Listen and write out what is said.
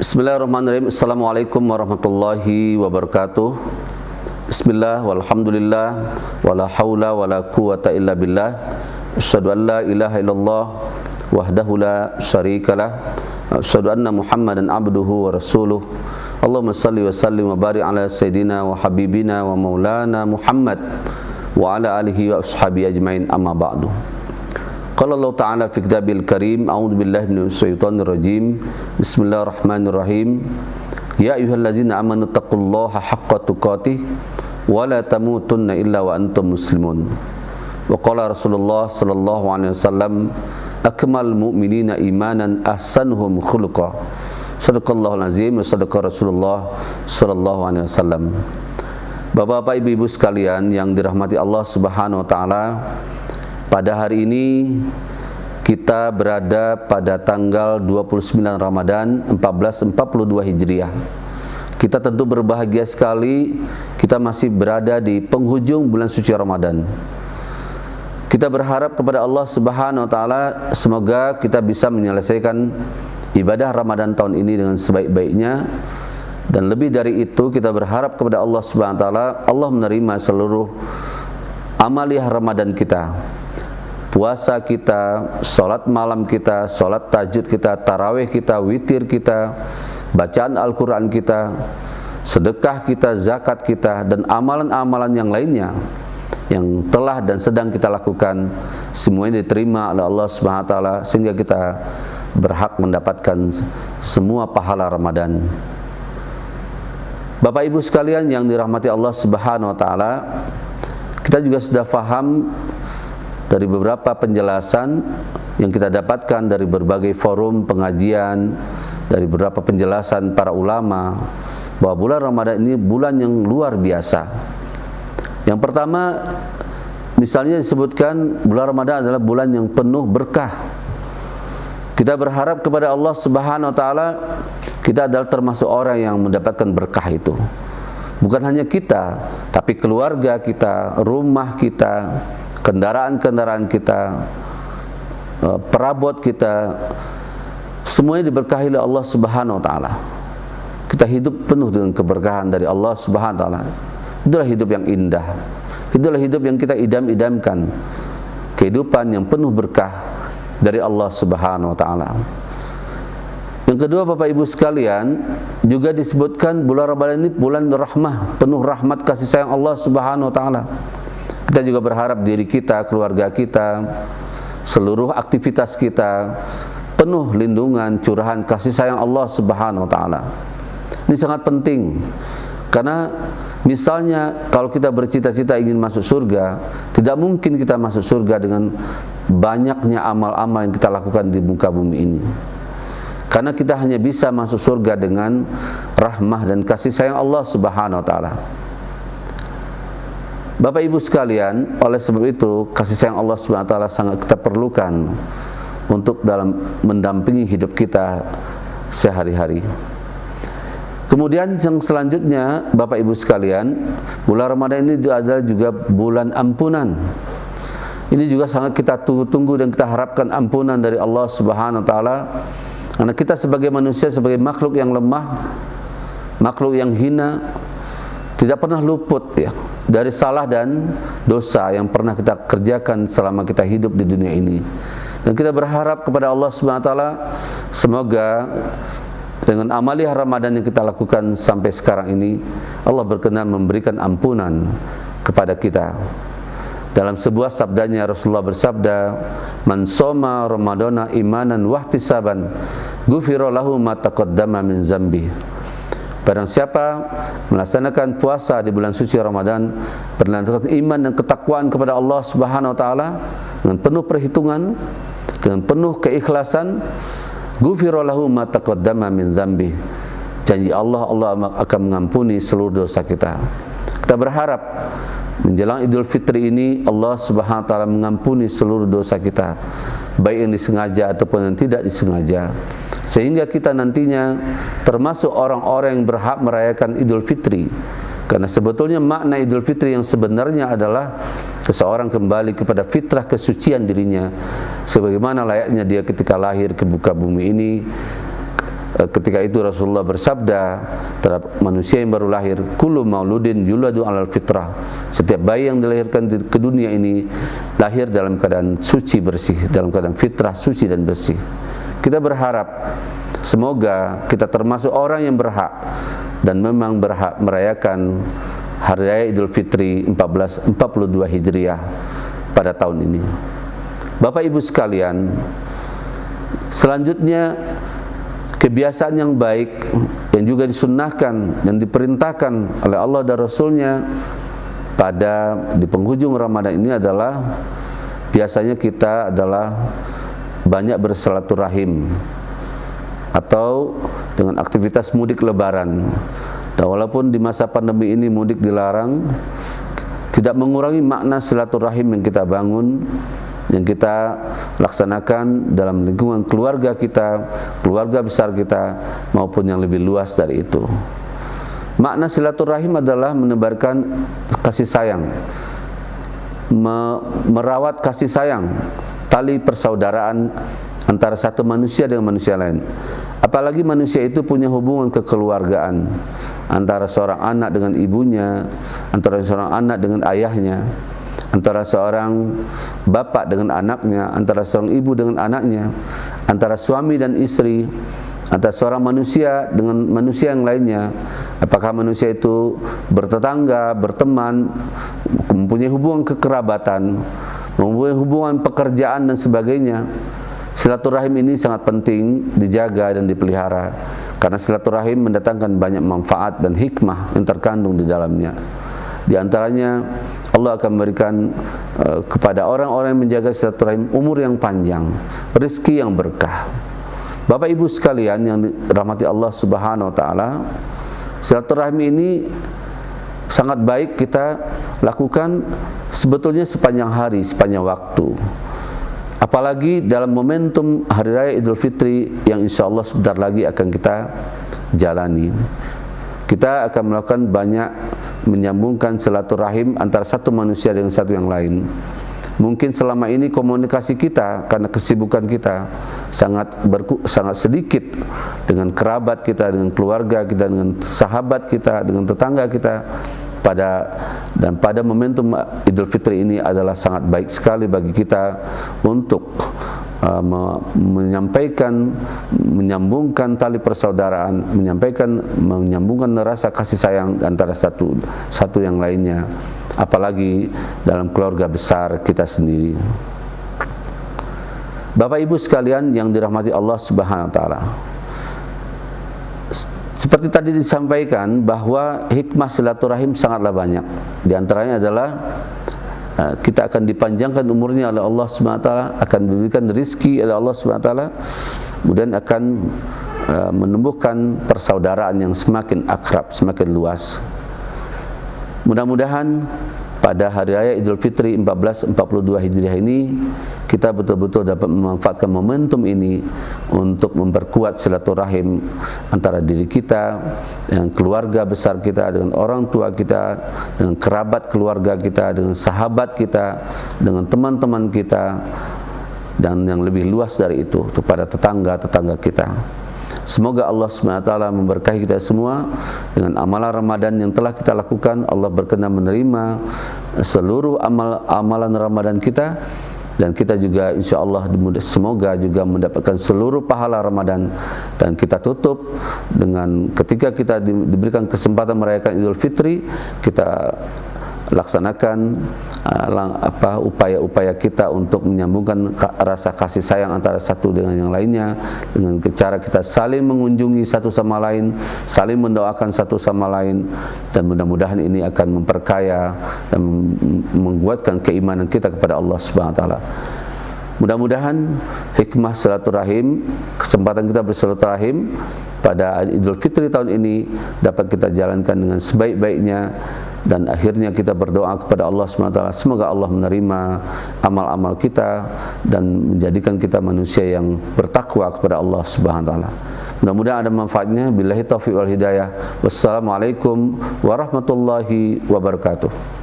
Bismillahirrahmanirrahim. Assalamualaikum warahmatullahi wabarakatuh. Bismillah, walhamdulillah, wala hawla wala quwata illa billah. Asyhadu an la ilaha illallah wahdahu la syarikalah. Asyhadu anna Muhammadan abduhu wa rasuluh. Allahumma salli wa sallim wa barik ala sayyidina wa habibina wa maulana Muhammad wa ala alihi wa ashabihi ajmain, amma ba'du. Qala Allah Ta'ala fi kitabil karim, a'udzu billahi minasyaitonir rajim. Bismillahirrahmanirrahim. Ya ayyuhallazina amanu taqullaha haqqa tuqatih wa la tamutunna illa wa antum muslimun. Wa qala Rasulullah sallallahu alaihi wasallam, akmal mu'minina imanan ahsanuhum khuluqa. Shadaqallahul azim wa shadaqa Rasulullah sallallahu alaihi wasallam. Bapak-bapak, ibu-ibu sekalian yang dirahmati Allah Subhanahu wa taala, pada hari ini kita berada pada tanggal 29 Ramadan 1442 Hijriah. Kita tentu berbahagia sekali, kita masih berada di penghujung bulan suci Ramadan. Kita berharap kepada Allah Subhanahu wa taala semoga kita bisa menyelesaikan ibadah Ramadan tahun ini dengan sebaik-baiknya. Dan lebih dari itu, kita berharap kepada Allah Subhanahu wa taala Allah menerima seluruh amaliyah Ramadan kita, puasa kita, sholat malam kita, sholat tahajud kita, tarawih kita, witir kita, bacaan Al-Quran kita, sedekah kita, zakat kita, dan amalan-amalan yang lainnya yang telah dan sedang kita lakukan, semuanya diterima oleh Allah Subhanahu wa taala sehingga kita berhak mendapatkan semua pahala Ramadan. Bapak Ibu sekalian yang dirahmati Allah Subhanahu wa taala, kita juga sudah faham dari beberapa penjelasan yang kita dapatkan dari berbagai forum pengajian, dari beberapa penjelasan para ulama, bahwa bulan Ramadan ini bulan yang luar biasa. Yang pertama, misalnya disebutkan bulan Ramadan adalah bulan yang penuh berkah. Kita berharap kepada Allah Subhanahu wa taala kita adalah termasuk orang yang mendapatkan berkah itu. Bukan hanya kita, tapi keluarga kita, rumah kita, kendaraan-kendaraan kita, perabot kita, semuanya diberkahi oleh Allah Subhanahu wa taala. Kita hidup penuh dengan keberkahan dari Allah Subhanahu wa taala. Itulah hidup yang indah. Itulah hidup yang kita idam-idamkan. Kehidupan yang penuh berkah dari Allah Subhanahu wa taala. Yang kedua, Bapak Ibu sekalian, juga disebutkan bulan Ramadan ini bulan rahmah, penuh rahmat kasih sayang Allah Subhanahu wa taala. Kita juga berharap diri kita, keluarga kita, seluruh aktivitas kita penuh lindungan, curahan kasih sayang Allah Subhanahu wa taala. Ini sangat penting. Karena misalnya kalau kita bercita-cita ingin masuk surga, tidak mungkin kita masuk surga dengan banyaknya amal-amal yang kita lakukan di muka bumi ini. Karena kita hanya bisa masuk surga dengan rahmah dan kasih sayang Allah Subhanahu wa taala. Bapak Ibu sekalian, oleh sebab itu kasih sayang Allah Subhanahu wa taala sangat kita perlukan untuk dalam mendampingi hidup kita sehari-hari. Kemudian yang selanjutnya, Bapak Ibu sekalian, bulan Ramadan ini adalah juga bulan ampunan. Ini juga sangat kita tunggu dan kita harapkan ampunan dari Allah Subhanahu wa taala. Karena kita sebagai manusia, sebagai makhluk yang lemah, makhluk yang hina, tidak pernah luput ya dari salah dan dosa yang pernah kita kerjakan selama kita hidup di dunia ini. Dan kita berharap kepada Allah Subhanahu wa taala semoga dengan amaliyah Ramadan yang kita lakukan sampai sekarang ini, Allah berkenan memberikan ampunan kepada kita. Dalam sebuah sabdanya Rasulullah bersabda, "Man shoma Ramadana imanan wahtisaban, ghufira lahu ma taqaddama min zambi." Barang siapa melaksanakan puasa di bulan suci Ramadan berdasarkan iman dan ketakwaan kepada Allah Subhanahu wa taala dengan penuh perhitungan, dengan penuh keikhlasan, ghufira lahu ma taqaddama min zambi. Janji Allah akan mengampuni seluruh dosa kita. Kita berharap menjelang Idul Fitri ini Allah Subhanahu wa taala mengampuni seluruh dosa kita, baik yang disengaja ataupun yang tidak disengaja, sehingga kita nantinya termasuk orang-orang yang berhak merayakan Idul Fitri. Karena sebetulnya makna Idul Fitri yang sebenarnya adalah seseorang kembali kepada fitrah kesucian dirinya sebagaimana layaknya dia ketika lahir ke muka bumi ini, ketika itu Rasulullah bersabda terhadap manusia yang baru lahir, kullu mauludin yuladu alal fitrah. Setiap bayi yang dilahirkan ke dunia ini lahir dalam keadaan suci bersih, dalam keadaan fitrah suci dan bersih. Kita berharap semoga kita termasuk orang yang berhak dan memang berhak merayakan Hari Raya Idul Fitri 1442 Hijriah pada tahun ini. Bapak Ibu sekalian, selanjutnya kebiasaan yang baik yang juga disunnahkan dan diperintahkan oleh Allah dan Rasulnya di penghujung Ramadan ini adalah biasanya kita adalah banyak bersilaturahim atau dengan aktivitas mudik lebaran. Dan walaupun di masa pandemi ini mudik dilarang, tidak mengurangi makna silaturahim yang kita bangun, yang kita laksanakan dalam lingkungan keluarga kita, keluarga besar kita, maupun yang lebih luas dari itu. Makna silaturahim adalah menebarkan kasih sayang, merawat kasih sayang, tali persaudaraan antara satu manusia dengan manusia lain. Apalagi manusia itu punya hubungan kekeluargaan antara seorang anak dengan ibunya, antara seorang anak dengan ayahnya, antara seorang bapak dengan anaknya, antara seorang ibu dengan anaknya, antara suami dan istri, antara seorang manusia dengan manusia yang lainnya. Apakah manusia itu bertetangga, berteman, mempunyai hubungan kekerabatan, mempunyai hubungan pekerjaan dan sebagainya. Silaturahim ini sangat penting dijaga dan dipelihara, karena silaturahim mendatangkan banyak manfaat dan hikmah yang terkandung di dalamnya. Di antaranya Allah akan memberikan kepada orang-orang yang menjaga silaturahim umur yang panjang, rezeki yang berkah. Bapak Ibu sekalian yang dirahmati Allah Subhanahu wa taala, silaturahim ini sangat baik kita lakukan sebetulnya sepanjang hari, sepanjang waktu. Apalagi dalam momentum Hari Raya Idul Fitri yang insya Allah sebentar lagi akan kita jalani. Kita akan melakukan banyak menyambungkan silaturahim antara satu manusia dengan satu yang lain. Mungkin selama ini komunikasi kita karena kesibukan kita sangat sedikit dengan kerabat kita, dengan keluarga kita, dengan sahabat kita, dengan tetangga kita. Pada momentum Idul Fitri ini adalah sangat baik sekali bagi kita untuk menyambungkan tali persaudaraan, menyambungkan rasa kasih sayang antara satu yang lainnya, apalagi dalam keluarga besar kita sendiri. Bapak Ibu sekalian yang dirahmati Allah Subhanahu wa taala, seperti tadi disampaikan bahwa hikmah silaturahim sangatlah banyak. Di antaranya adalah kita akan dipanjangkan umurnya oleh Allah Subhanahu wa taala, akan diberikan rezeki oleh Allah Subhanahu wa taala, kemudian akan menumbuhkan persaudaraan yang semakin akrab, semakin luas. Mudah-mudahan pada Hari Raya Idul Fitri 1442 Hijriah ini kita betul-betul dapat memanfaatkan momentum ini untuk memperkuat silaturahim antara diri kita dengan keluarga besar kita, dengan orang tua kita, dengan kerabat keluarga kita, dengan sahabat kita, dengan teman-teman kita, dan yang lebih luas dari itu kepada tetangga-tetangga kita. Semoga Allah SWT memberkahi kita semua dengan amalan Ramadan yang telah kita lakukan. Allah berkenan menerima seluruh amalan Ramadan kita, dan kita juga insya Allah semoga juga mendapatkan seluruh pahala Ramadan. Dan kita tutup dengan ketika kita diberikan kesempatan merayakan Idul Fitri, kita laksanakan upaya-upaya kita untuk menyambungkan rasa kasih sayang antara satu dengan yang lainnya, dengan cara kita saling mengunjungi satu sama lain, saling mendoakan satu sama lain, dan mudah-mudahan ini akan memperkaya dan menguatkan keimanan kita kepada Allah Subhanahu wa taala. Mudah-mudahan hikmah silaturahim, kesempatan kita bersilaturahim pada Idul Fitri tahun ini dapat kita jalankan dengan sebaik-baiknya, dan akhirnya kita berdoa kepada Allah SWT, semoga Allah menerima amal-amal kita dan menjadikan kita manusia yang bertakwa kepada Allah SWT. Mudah-mudahan ada manfaatnya. Billahi taufiq wal hidayah. Wassalamualaikum warahmatullahi wabarakatuh.